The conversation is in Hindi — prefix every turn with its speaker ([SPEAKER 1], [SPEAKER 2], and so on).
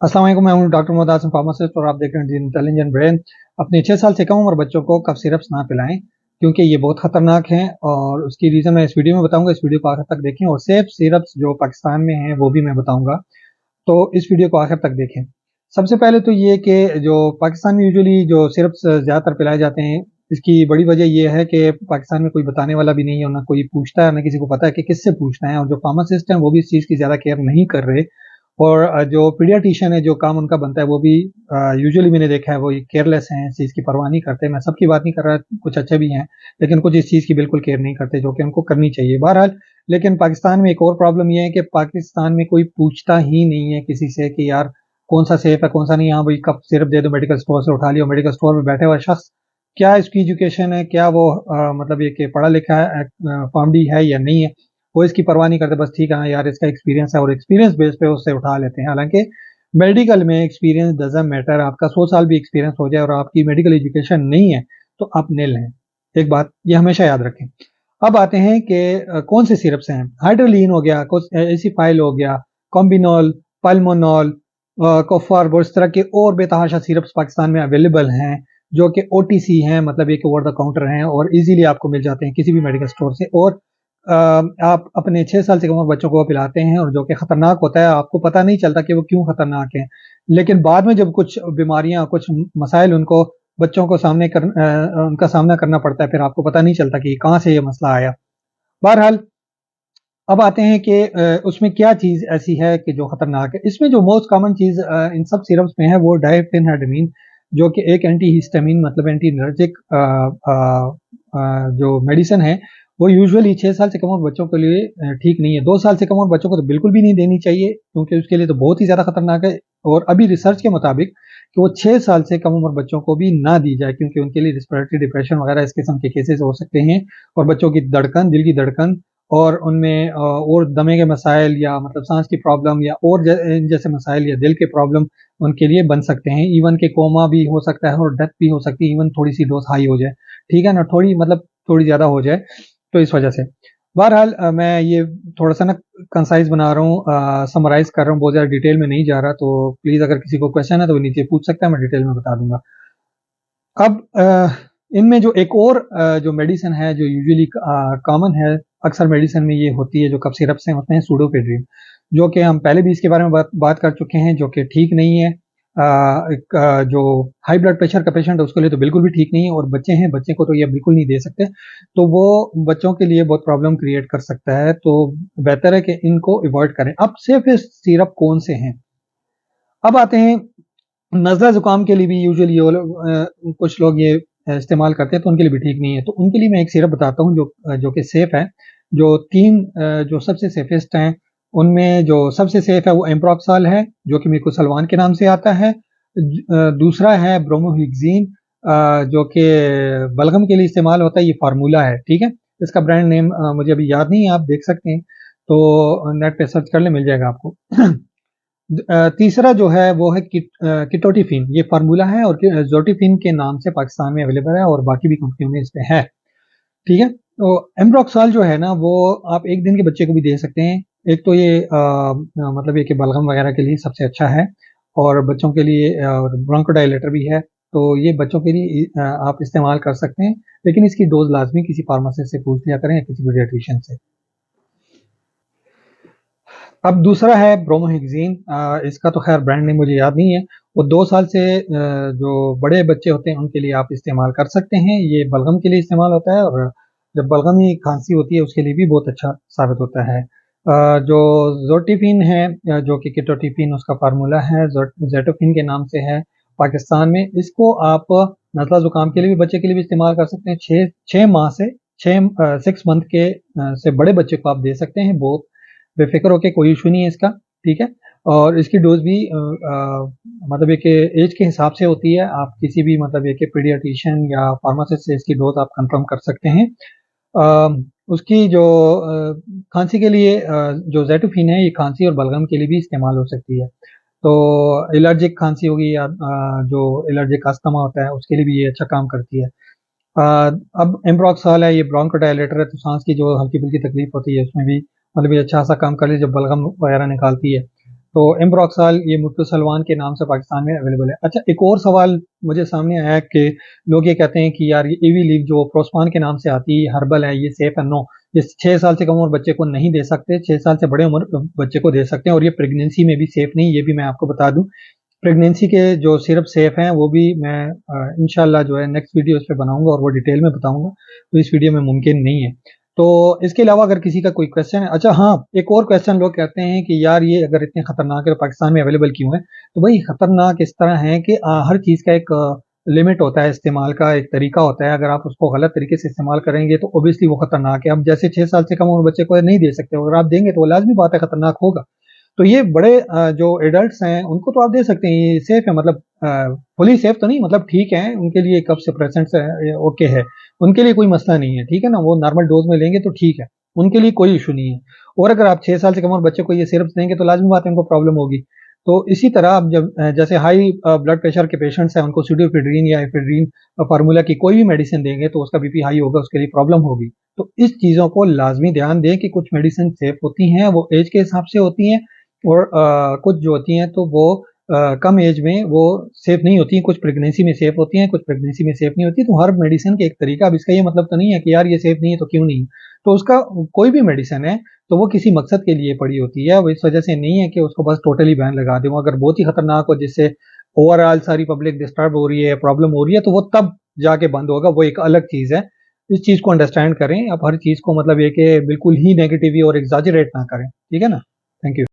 [SPEAKER 1] अस्सलाम वालेकुम, मैं हूं डॉक्टर मोहम्मद आसिम फार्मासिस्ट और आप देख रहे हैं इंटेलिजेंट ब्रेन। अपने 6 साल से कम उम्र बच्चों को कफ सिरप्स ना पिलाएं क्योंकि ये बहुत खतरनाक हैं और उसकी रीज़न मैं इस वीडियो में बताऊंगा। इस वीडियो को आखिर तक देखें और सेफ सिरप्स जो पाकिस्तान में हैं वो भी मैं बताऊंगा, तो इस वीडियो को आखिर तक देखें। सबसे पहले तो ये कि जो पाकिस्तान में यूजुअली जो सिरप्स ज़्यादातर पिलाए जाते हैं, इसकी बड़ी वजह ये है कि पाकिस्तान में कोई बताने वाला भी नहीं है और ना कोई पूछता है, ना किसी को पता है कि किससे पूछना है, और जो फार्मासिस्ट हैं वो भी इस चीज़ की ज़्यादा केयर नहीं कर रहे। और जो पीडियाट्रिशियन है, जो काम उनका बनता है, वो भी यूजुअली मैंने देखा है वो केयरलेस हैं, इस चीज़ की परवाह नहीं करते। मैं सबकी बात नहीं कर रहा, कुछ अच्छे भी हैं, लेकिन कुछ इस चीज़ की बिल्कुल केयर नहीं करते जो कि उनको करनी चाहिए। बहरहाल, लेकिन पाकिस्तान में एक और प्रॉब्लम ये है कि पाकिस्तान में कोई पूछता ही नहीं है किसी से कि यार कौन सा सेफ है कौन सा नहीं। हाँ भाई, कप सिर्फ दे दो, मेडिकल स्टोर से उठा लियो। मेडिकल स्टोर में बैठे हुआ शख्स, क्या इसकी एजुकेशन है, क्या वो मतलब ये कि पढ़ा लिखा है, फॉर्मडी है या नहीं है, वो इसकी परवाह नहीं करते। बस ठीक है, हाँ यार इसका एक्सपीरियंस है, और एक्सपीरियंस बेस पे उससे उठा लेते हैं। हालांकि मेडिकल में एक्सपीरियंस डजंट मैटर। आपका 100 साल भी एक्सपीरियंस हो जाए और आपकी मेडिकल एजुकेशन नहीं है तो आप निल हैं। एक बात ये हमेशा याद रखें। अब आते हैं कि कौन से सिरप्स हैं। हाइड्रोलिन हो गया, कुछ एसिफाइल हो गया, कॉम्बिनॉल, पल्मोनॉल, कोफार, इस तरह के और बेतहाशा सिरप्स पाकिस्तान में अवेलेबल हैं जो कि ओटीसी हैं, मतलब ये कि ओवर द काउंटर हैं और इजीली आपको मिल जाते हैं किसी भी मेडिकल स्टोर से। और आप अपने 6 साल से कम उम्र बच्चों को पिलाते हैं और जो कि खतरनाक होता है, आपको पता नहीं चलता कि वो क्यों खतरनाक है। लेकिन बाद में जब कुछ बीमारियां, कुछ मसाइल उनको बच्चों को उनका सामना करना पड़ता है, फिर आपको पता नहीं चलता कि कहाँ से ये मसला आया। बहरहाल, अब आते हैं कि उसमें क्या चीज़ ऐसी है कि जो खतरनाक है। इसमें जो मोस्ट कॉमन चीज़ इन सब सिरप्स में है वो डायफेनहाइड्रामीन, जो कि एक एंटी हिस्टामिन मतलब एंटी एलर्जिक जो मेडिसिन है, वो यूजुअली 6 साल से कम उम्र बच्चों के लिए ठीक नहीं है। 2 साल से कम उम्र बच्चों को तो बिल्कुल भी नहीं देनी चाहिए क्योंकि उसके लिए तो बहुत ही ज़्यादा खतरनाक है। और अभी रिसर्च के मुताबिक कि वो 6 साल से कम उम्र बच्चों को भी ना दी जाए क्योंकि उनके लिए रिस्पिरेटरी डिप्रेशन वगैरह इस किस्म के केसेस हो सकते हैं, और बच्चों की धड़कन, दिल की धड़कन और उनमें और दमे के मसाइल या मतलब सांस की प्रॉब्लम या और जैसे मसाइल या दिल के प्रॉब्लम उनके लिए बन सकते हैं। इवन के कोमा भी हो सकता है और डेथ भी हो सकती है, इवन थोड़ी सी डोज हाई हो जाए, ठीक है ना, थोड़ी मतलब थोड़ी ज़्यादा हो जाए, तो इस वजह से। बहरहाल, मैं ये थोड़ा सा ना कंसाइज बना रहा हूँ, समराइज कर रहा हूँ, बहुत ज़्यादा डिटेल में नहीं जा रहा। तो प्लीज़ अगर किसी को क्वेश्चन है तो वो नीचे पूछ सकता है, मैं डिटेल में बता दूंगा। अब इनमें जो एक और जो मेडिसिन है जो यूजुअली कॉमन है, अक्सर मेडिसिन में ये होती है, जो कफ सिरप से होते हैं, सूडोपेड्रिन, जो कि हम पहले भी इसके बारे में बात कर चुके हैं, जो कि ठीक नहीं है। जो हाई ब्लड प्रेशर का पेशेंट है उसके लिए तो बिल्कुल भी ठीक नहीं है, और बच्चे हैं, बच्चे को तो ये बिल्कुल नहीं दे सकते, तो वो बच्चों के लिए बहुत प्रॉब्लम क्रिएट कर सकता है। तो बेहतर है कि इनको अवॉइड करें। अब सेफेस्ट सिरप कौन से हैं, अब आते हैं। नज़ला ज़ुकाम के लिए भी यूजुअली कुछ लोग ये इस्तेमाल करते हैं, तो उनके लिए भी ठीक नहीं है। तो उनके लिए मैं एक सिरप बताता हूँ जो कि सेफ है। जो 3 जो सबसे सेफेस्ट हैं, उनमें जो सबसे सेफ है वो एम्प्रोक्सॉल है, जो कि मिकोसल्वान के नाम से आता है। दूसरा है ब्रोमोहेक्सिन, जो कि बलगम के लिए इस्तेमाल होता है, ये फार्मूला है, ठीक है। इसका ब्रांड नेम मुझे अभी याद नहीं है, आप देख सकते हैं, तो नेट पे सर्च कर ले, मिल जाएगा आपको। तीसरा जो है वो है किटोटिफिन, ये फार्मूला है, और जोटिफिन के नाम से पाकिस्तान में अवेलेबल है और बाकी भी कंपनियों में इस पे है, ठीक है। तो एम्ब्रोक्सॉल जो है ना, वो आप एक दिन के बच्चे को भी दे सकते हैं। एक तो ये मतलब ये कि बलगम वगैरह के लिए सबसे अच्छा है, और बच्चों के लिए ब्रोंकोडायलेटर भी है, तो ये बच्चों के लिए आप इस्तेमाल कर सकते हैं। लेकिन इसकी डोज लाजमी किसी फार्मासिस्ट से पूछ लिया करें या किसी पीडियाट्रिशियन से। अब दूसरा है ब्रोमोहेक्सिन, इसका तो खैर ब्रांड नेम मुझे याद नहीं है। वो 2 साल से जो बड़े बच्चे होते हैं उनके लिए आप इस्तेमाल कर सकते हैं। ये बलगम के लिए इस्तेमाल होता है, और जब बलगमी खांसी होती है उसके लिए भी बहुत अच्छा साबित होता है। जो जोटिफिन है, जो कि किटोटिफिन उसका फार्मूला है, जेटोफिन के नाम से है पाकिस्तान में। इसको आप नज़ला ज़ुकाम के लिए भी, बच्चे के लिए भी इस्तेमाल कर सकते हैं। 6 माह से 6 मंथ के से बड़े बच्चे को आप दे सकते हैं, बहुत बेफिक्र होके, कोई इशू नहीं है इसका, ठीक है। और इसकी डोज भी मतलब एक एज के हिसाब से होती है। आप किसी भी मतलब एक पीडियाट्रिशियन या फार्मासिस्ट से इसकी डोज आप कंफर्म कर सकते हैं। उसकी जो खांसी के लिए जो जेटोफिन है, ये खांसी और बलगम के लिए भी इस्तेमाल हो सकती है। तो एलर्जिक खांसी होगी या जो एलर्जिक अस्थमा होता है उसके लिए भी ये अच्छा काम करती है। अब एम्ब्रोक्सॉल है, ये ब्रोंकोडायलेटर है, तो सांस की जो हल्की फुल्की तकलीफ होती है उसमें भी मतलब ये अच्छा सा काम कर ले जब बलगम वगैरह निकालती है। तो एम्ब्रोक्साल ये मुप्रोसलवान के नाम से पाकिस्तान में अवेलेबल है। अच्छा, एक और सवाल मुझे सामने आया कि लोग ये कहते हैं कि यार ये ईवी लीव जो प्रोस्पान के नाम से आती है, हर्बल है, ये सेफ है। नो, ये 6 साल से कम उम्र बच्चे को नहीं दे सकते, 6 साल से बड़े उम्र बच्चे को दे सकते हैं, और ये प्रेगनेंसी में भी सेफ नहीं, ये भी मैं आपको बता दूं। प्रेगनेंसी के जो सिरप सेफ हैं वो भी मैं इंशाल्लाह जो है नेक्स्ट वीडियो इस पे बनाऊंगा और वो डिटेल में बताऊंगा, तो इस वीडियो में मुमकिन नहीं है। तो इसके अलावा अगर किसी का कोई क्वेश्चन है, अच्छा हाँ, एक और क्वेश्चन लोग कहते हैं कि यार ये अगर इतने खतरनाक है तो पाकिस्तान में अवेलेबल क्यों है? तो भाई खतरनाक इस तरह है कि हर चीज का एक लिमिट होता है, इस्तेमाल का एक तरीका होता है। अगर आप उसको गलत तरीके से इस्तेमाल करेंगे तो ऑब्वियसली वो खतरनाक है। अब जैसे 6 साल से कम उम्र बच्चे को नहीं दे सकते, अगर आप देंगे तो वो लाजमी बात है खतरनाक होगा। तो ये बड़े जो एडल्ट्स हैं उनको तो आप दे सकते हैं, ये सेफ है, मतलब फुली सेफ तो नहीं, मतलब ठीक है, उनके लिए कफ सप्रेसेंट्स ओके है, उनके लिए कोई मसला नहीं है, ठीक है ना, वो नॉर्मल डोज में लेंगे तो ठीक है, उनके लिए कोई इशू नहीं है। और अगर आप 6 साल से कम उम्र बच्चे को ये सिरप देंगे तो लाजमी बात है उनको प्रॉब्लम होगी। तो इसी तरह आप जब जैसे हाई ब्लड प्रेशर के पेशेंट्स हैं उनको सीडोफिड्रीन या एफेड्रीन फार्मूला की कोई भी मेडिसिन देंगे तो उसका बीपी हाई होगा, उसके लिए प्रॉब्लम होगी। तो इस चीजों को लाजमी ध्यान दें कि कुछ मेडिसिन सेफ होती हैं, वो एज के हिसाब से होती हैं, और कुछ जो होती हैं तो वो कम एज में वो सेफ नहीं होती हैं, कुछ प्रेगनेंसी में सेफ होती हैं, कुछ प्रेगनेंसी में सेफ नहीं होती। तो हर मेडिसिन के एक तरीका, अब इसका ये मतलब तो नहीं है कि यार ये सेफ नहीं है तो क्यों नहीं है। तो उसका कोई भी मेडिसिन है तो वो किसी मकसद के लिए पड़ी होती है, वो इस वजह से नहीं है कि उसको बस टोटली बैन लगा दें। अगर बहुत ही खतरनाक हो जिससे ओवरऑल सारी पब्लिक डिस्टर्ब हो रही है, प्रॉब्लम हो रही है, तो वो तब जाके बंद होगा, वो एक अलग चीज है। इस चीज को अंडरस्टैंड करें, आप हर चीज को मतलब ये कि बिल्कुल ही नेगेटिव और एग्जाजरेट ना करें, ठीक है ना। Thank you.